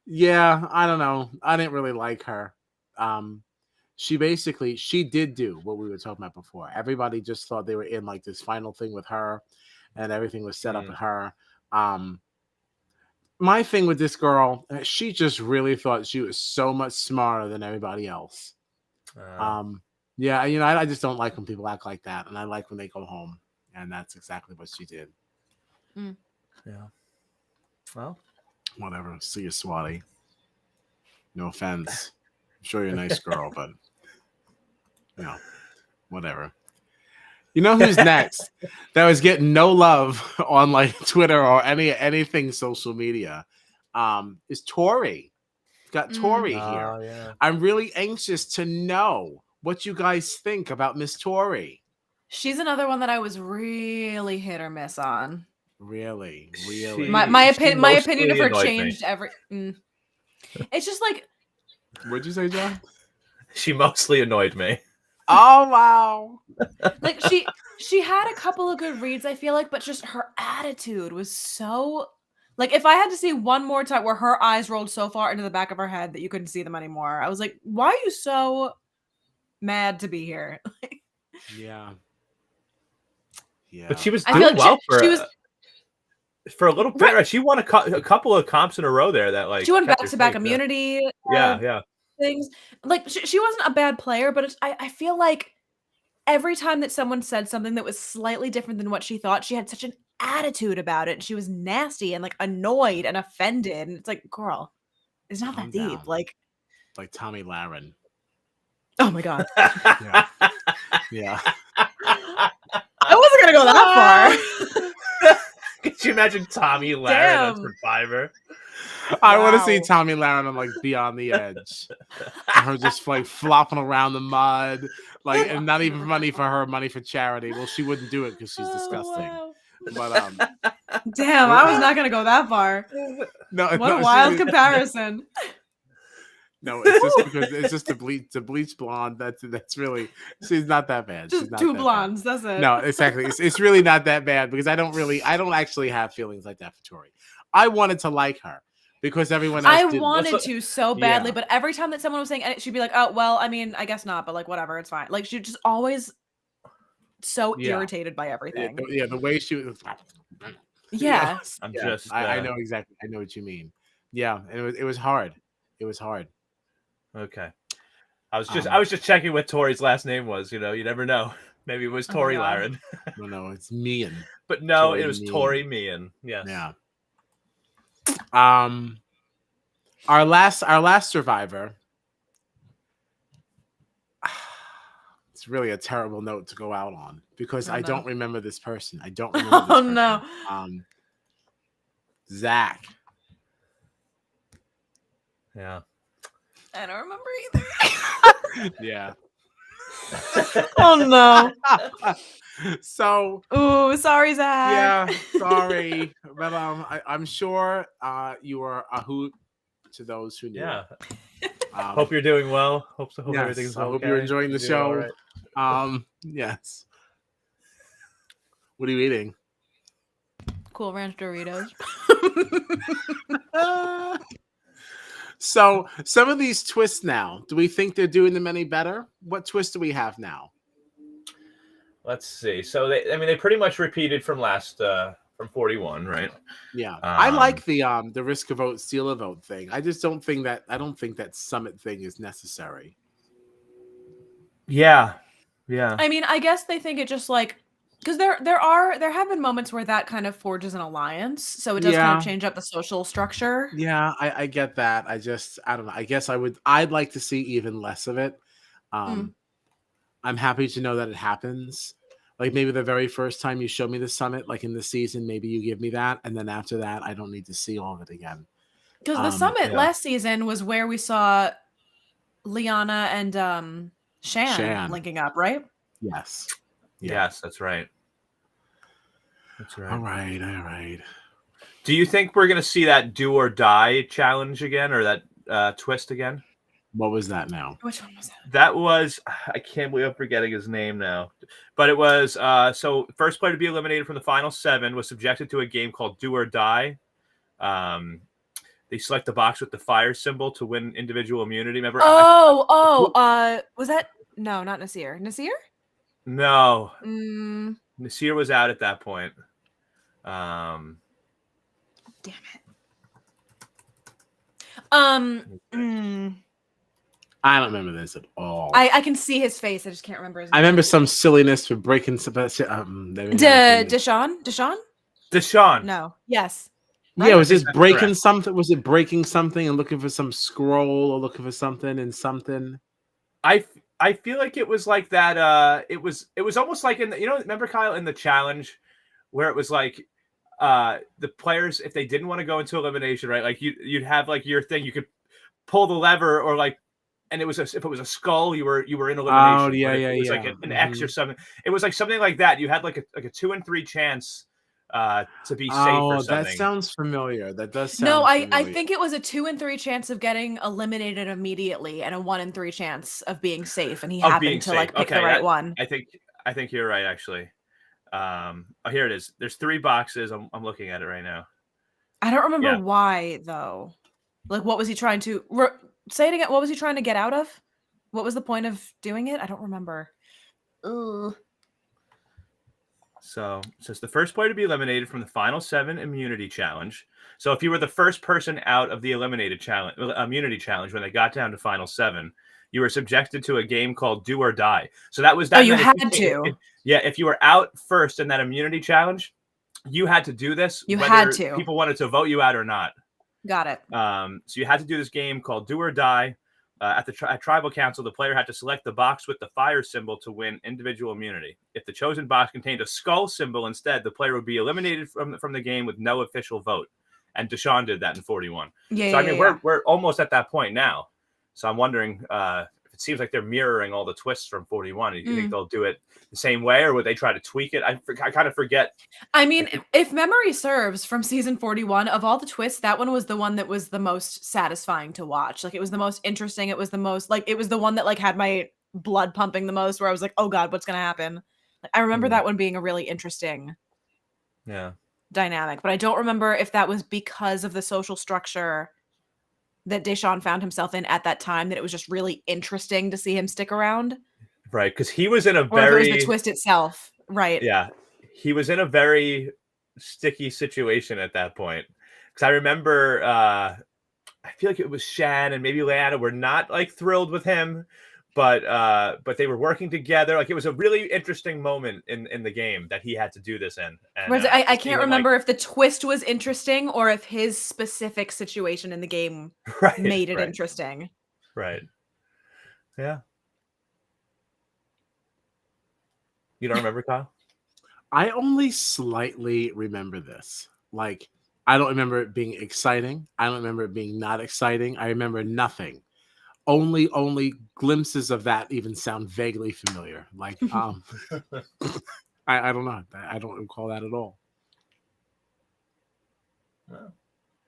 Yeah, I don't know. I didn't really like her. She did do what we were talking about before. Everybody just thought they were in like this final thing with her, and everything was set up with her. My thing with this girl, she just really thought she was so much smarter than everybody else. Yeah, I just don't like when people act like that, and I like when they go home, and that's exactly what she did. Yeah. Well, whatever. See you, Swati. No offense. I'm sure you're a nice girl, but whatever. You know who's next? That was getting no love on like Twitter or anything social media. Is Tori. Got Tori here. Yeah. I'm really anxious to know what you guys think about Miss Tori. She's another one that I was really hit or miss on. Really. My opinion of her annoyed me. changed every. It's just like, What'd you say, John? She mostly annoyed me. Oh wow! like she had a couple of good reads, I feel like, but just her attitude was so. Like, if I had to see one more time where her eyes rolled so far into the back of her head that you couldn't see them anymore, I was like, why are you so mad to be here? Yeah. But she was I doing feel like well for a little bit. Right. She won a couple of comps in a row there. That like she won kept her back-to-back safe, immunity. Yeah. Things like she wasn't a bad player, but I feel like every time that someone said something that was slightly different than what she thought, she had such an attitude about it. She was nasty and like annoyed and offended, and it's like, girl, it's not Calm that deep. down. Like Tommy Lahren. oh my god, Yeah. I wasn't gonna go that far. Could you imagine Tommy Lahren Damn. on Survivor? I want to see Wow. Tommy Lahren on like Beyond the Edge. And her just like flopping around the mud, like, and not even money for her, money for charity. Well, she wouldn't do it because she's disgusting. Wow. But Damn, I was not gonna go that far. no, What a wild comparison. No, it's just because it's just to bleach blonde. That's really, she's not that bad. Just She's not two that bad. blondes. That's it. No, exactly. It's really not that bad because I don't actually have feelings like that for Tori. I wanted to like her, because everyone else I didn't. wanted to so badly, Yeah. but every time that someone was saying it, she'd be like, "Oh, well, I mean, I guess not, but like whatever, it's fine." Like she just always so Yeah. irritated by everything. The way she was. Yeah. I'm Yeah, just. I know exactly. I know what you mean. Yeah, and it was hard. It was hard. Okay. I was just checking what Tori's last name was. You never know. Maybe it was Oh my Tori God. Laren. No, it's Mian. But no, Tori it was Meehan. Tori Meehan. Yes. Yeah. Our last survivor. It's really a terrible note to go out on because I don't remember this person. I don't remember this person. No. Zach. Yeah. I don't remember either. Yeah. Oh no. So. Ooh, sorry, Zach. Yeah, sorry, but I'm sure you are a hoot to those who knew. Yeah. It. Hope you're doing well. Hope Yes, everything's okay. I hope you're enjoying the show. Right. Yes. What are you eating? Cool Ranch Doritos. So some of these twists now, do we think they're doing them any better? What twist do we have now? Let's see. So they pretty much repeated from from 41, right? Yeah, I like the risk a vote, steal a vote thing. I just don't think that summit thing is necessary. Yeah. I mean, I guess they think it just like because there have been moments where that kind of forges an alliance, so it does kind of change up the social structure. Yeah, I get that. I don't know. I guess I'd like to see even less of it. I'm happy to know that it happens. Like maybe the very first time you show me the summit, like in the season, maybe you give me that, and then after that, I don't need to see all of it again. Because the summit last season was where we saw Liana and Shan linking up, right? Yes. Yeah. Yes, that's right. That's right. All right. Do you think we're gonna see that do or die challenge again, or that twist again? What was that now? Which one was that? That was, I can't believe I'm forgetting his name now. But it was, so first player to be eliminated from the final 7 was subjected to a game called Do or Die. They select the box with the fire symbol to win individual immunity. Remember? Was that? No, not Nasir. Nasir? No. Nasir was out at that point. Damn it. I don't remember this at all. I can see his face. I just can't remember his name. I remember some silliness for breaking some. Deshaun? No. Yes. Right? Yeah, was this breaking correct. Something? Was it breaking something and looking for some scroll or looking for something and something? I feel like it was like that. It was almost like in the, remember Kyle in the challenge where it was like the players, if they didn't want to go into elimination, right? Like you'd have like your thing, you could pull the lever or like. And it was if it was a skull, you were in elimination. Oh yeah, it was like an X or something. It was like something like that. You had like a 2 in 3 chance to be safe or something. That sounds familiar. That does sound No, familiar. I think it was a 2 in 3 chance of getting eliminated immediately and a 1 in 3 chance of being safe, and he happened to like pick the right one. I think you're right actually. Here it is. There's 3 boxes. I'm looking at it right now. I don't remember why though. Like what was he trying to say it again? What was he trying to get out of? What was the point of doing it? I don't remember. Ugh. So it says the first player to be eliminated from the final 7 immunity challenge. So if you were the first person out of the immunity challenge when they got down to final 7, you were subjected to a game called Do or Die. So that was that. Oh, you had to. If you were out first in that immunity challenge, you had to do this. You had to. People wanted to vote you out or not. Got it. So you had to do this game called Do or Die. At Tribal Council, the player had to select the box with the fire symbol to win individual immunity. If the chosen box contained a skull symbol instead, the player would be eliminated from the game with no official vote. And Deshaun did that in 41. We're almost at that point now. So I'm wondering if it seems like they're mirroring all the twists from 41. Do you think they'll do it the same way, or would they try to tweak it? I kind of forget. I mean, if memory serves from season 41, of all the twists, that one was the one that was the most satisfying to watch. Like it was the most interesting. It was the most it was the one that like had my blood pumping the most, where I was like, oh God, what's going to happen? Like, I remember that one being a really interesting. Yeah. dynamic, but I don't remember if that was because of the social structure that Deshaun found himself in at that time, that it was just really interesting to see him stick around. Right, because he was in a Or if it was the very twist itself. Right. yeah, he was in a very sticky situation at that point. Because I remember, I feel like it was Shan and maybe Leanna were not like thrilled with him, but they were working together. Like it was a really interesting moment in the game that he had to do this in. And Whereas I just can't even, remember if the twist was interesting or if his specific situation in the game right, made it right, interesting. right. Yeah. You don't remember, Kyle? I only slightly remember this. Like, I don't remember it being exciting. I don't remember it being not exciting. I remember nothing. Only glimpses of that even sound vaguely familiar. Like, I don't know. I don't recall that at all.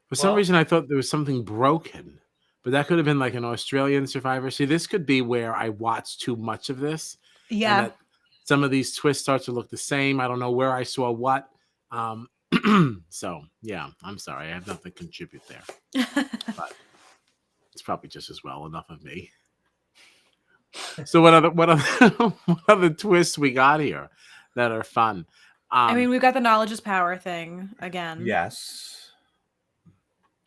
For some reason, I thought there was something broken, but that could have been like an Australian Survivor. See, this could be where I watched too much of this. And that some of these twists start to look the same. I don't know where I saw what. So, yeah, I'm sorry. I have nothing to contribute there. But it's probably just as well enough of me. So what other twists we got here that are fun? I mean, we've got the knowledge is power thing again. Yes.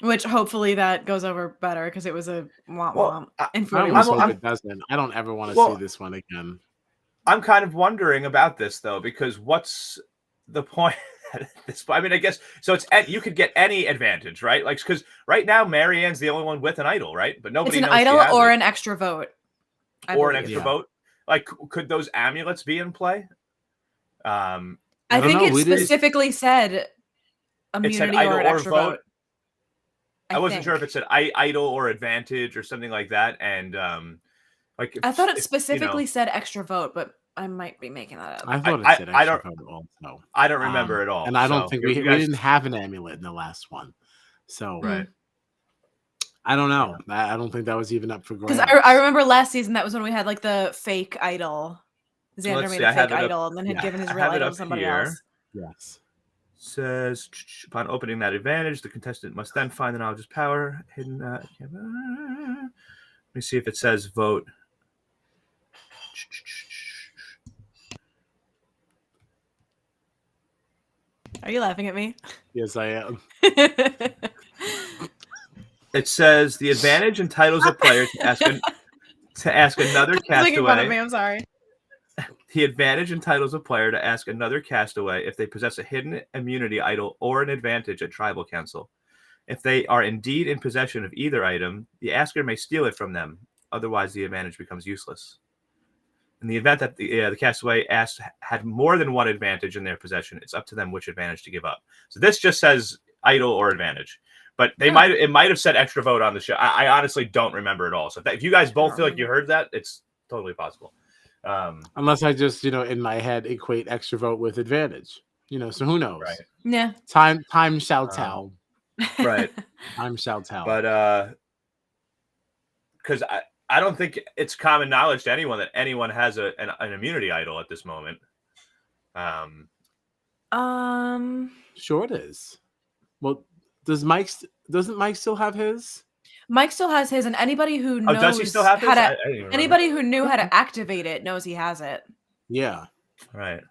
Which hopefully that goes over better because it was a womp womp. I almost hope it doesn't. I don't ever want to see this one again. I'm kind of wondering about this though, because what's the point at this point? I mean, I guess so. You could get any advantage, right? Like, because right now Marianne's the only one with an idol, right? But nobody it's an knows idol she has or it. an extra vote, or an extra vote. Like, could those amulets be in play? I think it specifically said immunity or an extra vote. I wasn't sure if it said idol or advantage or something like that. And like, I thought it specifically said extra vote, but I might be making that up. I thought it said extra vote also. I don't remember at all. And I don't think we didn't have an amulet in the last one. So right. I don't know. I don't think that was even up for grabs. Because I remember last season that was when we had like the fake idol. Xander made a fake idol and then had given his real idol to somebody else. Yes. Says upon opening that advantage, the contestant must then find the knowledge's power hidden. Let me see if it says vote. Are you laughing at me? Yes, I am. It says the advantage entitles a player to ask another castaway. Making fun of me, I'm sorry. The advantage entitles a player to ask another castaway if they possess a hidden immunity idol or an advantage at Tribal Council. If they are indeed in possession of either item, the asker may steal it from them. Otherwise, the advantage becomes useless. In the event that the castaway asked had more than one advantage in their possession, it's up to them which advantage to give up. So this just says idol or advantage. But it might have said extra vote on the show. I honestly don't remember at all. So if you guys both feel like you heard that, it's totally possible. Unless I just, in my head equate extra vote with advantage. So who knows? Right. Yeah. Time shall tell. Right. Time shall tell. But because I don't think it's common knowledge to anyone that anyone has an immunity idol at this moment. Sure it is. Well, doesn't Mike still have his? Mike still has his, and anybody who knows does he still have his? Anybody who knew how to activate it knows he has it. Yeah. Right.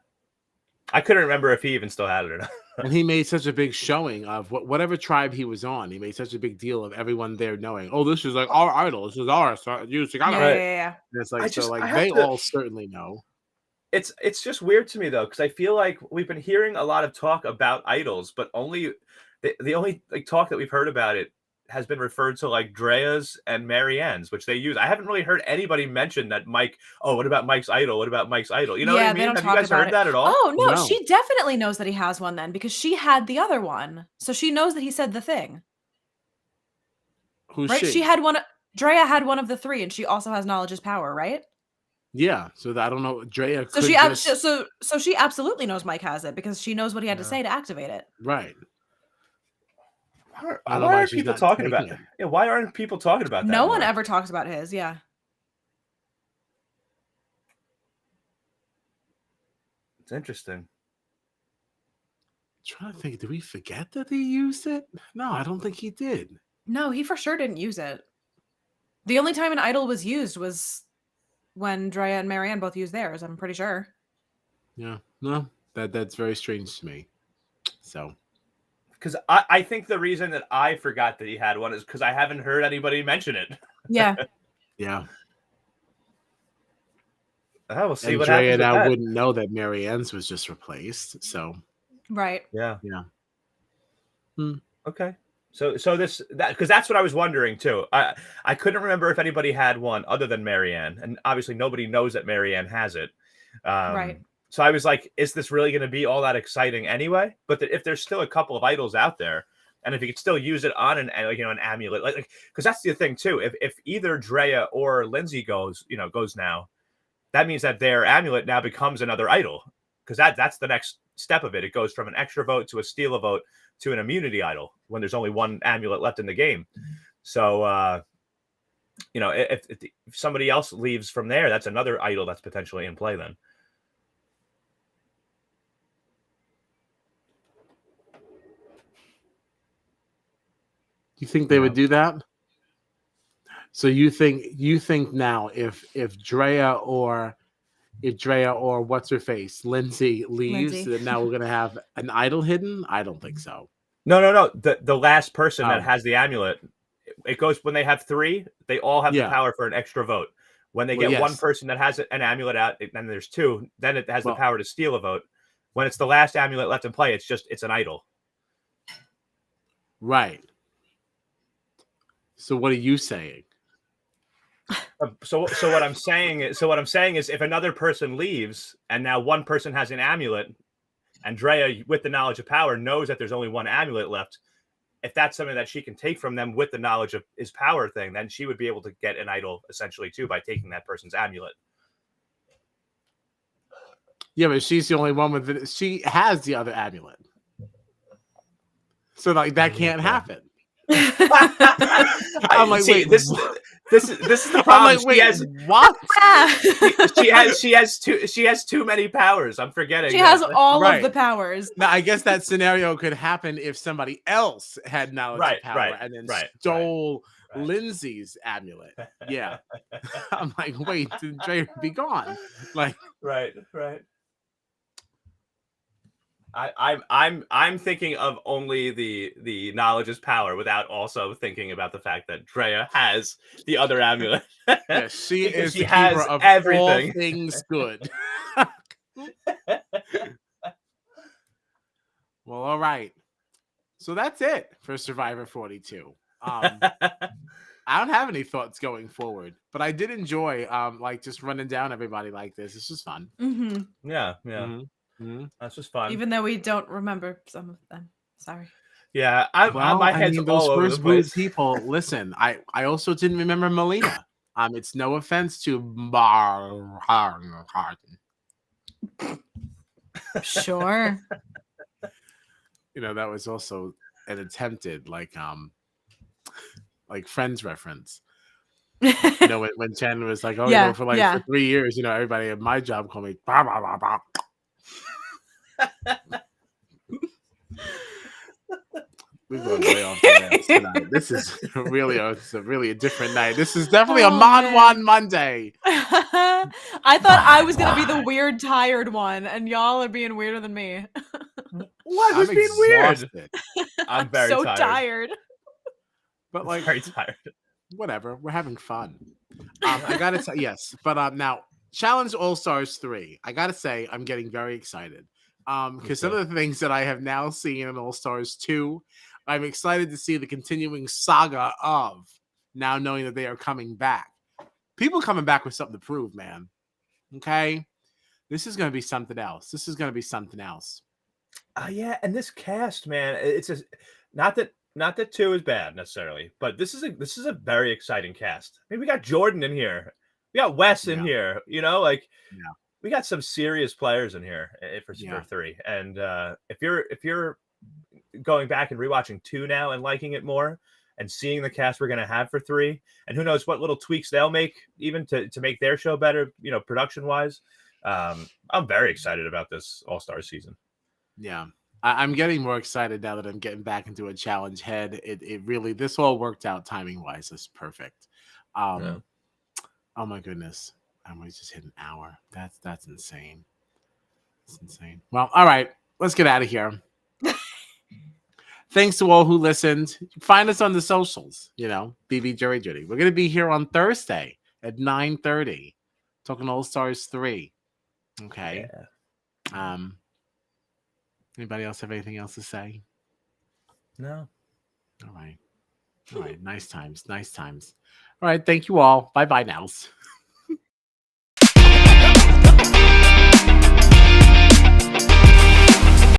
I couldn't remember if he even still had it or not. And he made such a big showing of whatever tribe he was on. He made such a big deal of everyone there knowing, oh, this is like our idol. This is ours. So you got it. Yeah. And it's like, they all certainly know. It's just weird to me though, because I feel like we've been hearing a lot of talk about idols, but the only talk that we've heard about it has been referred to like Drea's and Marianne's, which they use. I haven't really heard anybody mention that Mike. Oh, what about Mike's idol? What about Mike's idol? You know what I mean? Have you guys heard that at all? Oh no, she definitely knows that he has one then because she had the other one, so she knows that he said the thing. Who's right? She had one. Drea had one of the three, and she also has knowledge's power, right? Yeah. So I don't know. Drea. So she absolutely knows Mike has it because she knows what he had to say to activate it. Right. Why aren't people talking about it? Yeah, why aren't people talking about that? No one ever talks about his. Yeah. It's interesting. trying to think, did we forget that he used it? No, I don't think he did. No, he for sure didn't use it. The only time an idol was used was when Drea and Marianne both used theirs, I'm pretty sure. Yeah, no, that's very strange to me. So, because I think the reason that I forgot that he had one is because I haven't heard anybody mention it. Yeah. yeah. We'll see And what Drea happens. and with I that. wouldn't know that Marianne's was just replaced. So, Right. Yeah. Okay. So because that's what I was wondering too. I couldn't remember if anybody had one other than Marianne, and obviously nobody knows that Marianne has it. Right. So I was like, is this really going to be all that exciting anyway? But if there's still a couple of idols out there, and if you could still use it on an amulet, like because that's the thing too. If either Drea or Lindsay goes now, that means that their amulet now becomes another idol, because that's the next step of it. It goes from an extra vote to a steal a vote to an immunity idol when there's only one amulet left in the game. So if somebody else leaves from there, that's another idol that's potentially in play then. you think they would do that? So you think now if Drea or what's her face, Lindsay leaves, then now we're gonna have an idol hidden? I don't think so. No. The last person that has the amulet, it goes when they have 3, they all have the power for an extra vote. When they get one person that has an amulet out, and there's 2, then it has the power to steal a vote. When it's the last amulet left in play, it's an idol. Right. So what are you saying? So what I'm saying is if another person leaves and now one person has an amulet, and Drea, with the knowledge of power, knows that there's only one amulet left, if that's something that she can take from them with the knowledge of his power thing, then she would be able to get an idol essentially too by taking that person's amulet. Yeah, but she's the only one with it. She has the other amulet. So like that can't happen. I'm like, see, wait, this is the problem. I'm like, wait, what? she has too many powers. I'm forgetting. She has all of the powers. Now, I guess that scenario could happen if somebody else had knowledge of power and then stole Lindsay's amulet. Yeah. I'm like, wait, did Dre be gone? Like, right. I'm thinking of only the knowledge is power without also thinking about the fact that Drea has the other amulet. Yeah, she is she the has keeper of everything. all things good. Well, all right. So that's it for Survivor 42. I don't have any thoughts going forward, but I did enjoy like just running down everybody like this. This was fun. Mm-hmm. Yeah. That's just fun. Even though we don't remember some of them. Sorry. Yeah, my head's all over the place. People, listen, I also didn't remember Melina. It's no offense to Bar. Sure. That was also an attempted like Friends reference. When Chandler was like, "Oh, for 3 years, everybody at my job called me." Bah, bah, bah, bah. We've gone way off the rails tonight. This is really a different night. This is definitely a Mon Monday. I thought I was gonna be the weird, tired one, and y'all are being weirder than me. What? Who's being weird? I'm very so tired. But like, very tired. Whatever. We're having fun. I gotta say yes, but now Challenge All Stars 3. I gotta say I'm getting very excited. Because some of the things that I have now seen in All Stars 2, I'm excited to see the continuing saga of now knowing that they are coming back. People coming back with something to prove, man. Okay? This is going to be something else. Yeah, and this cast, man, it's not that 2 is bad necessarily, but this is a very exciting cast. I mean, we got Jordan in here. We got Wes in here, we got some serious players in here for 3. And if you're going back and rewatching 2 now and liking it more and seeing the cast we're going to have for 3, and who knows what little tweaks they'll make even to make their show better, production wise. I'm very excited about this All-Star season. Yeah. I'm getting more excited now that I'm getting back into a challenge head. It really, this all worked out timing wise. It's perfect. Yeah. Oh my goodness. And we just hit an hour. That's insane. It's insane. Well, all right. Let's get out of here. Thanks to all who listened. Find us on the socials, BB Jury Duty. We're going to be here on Thursday at 9:30 talking All Stars 3. Okay. Yeah. Anybody else have anything else to say? No. All right. Nice times. All right. Thank you all. Bye-bye now.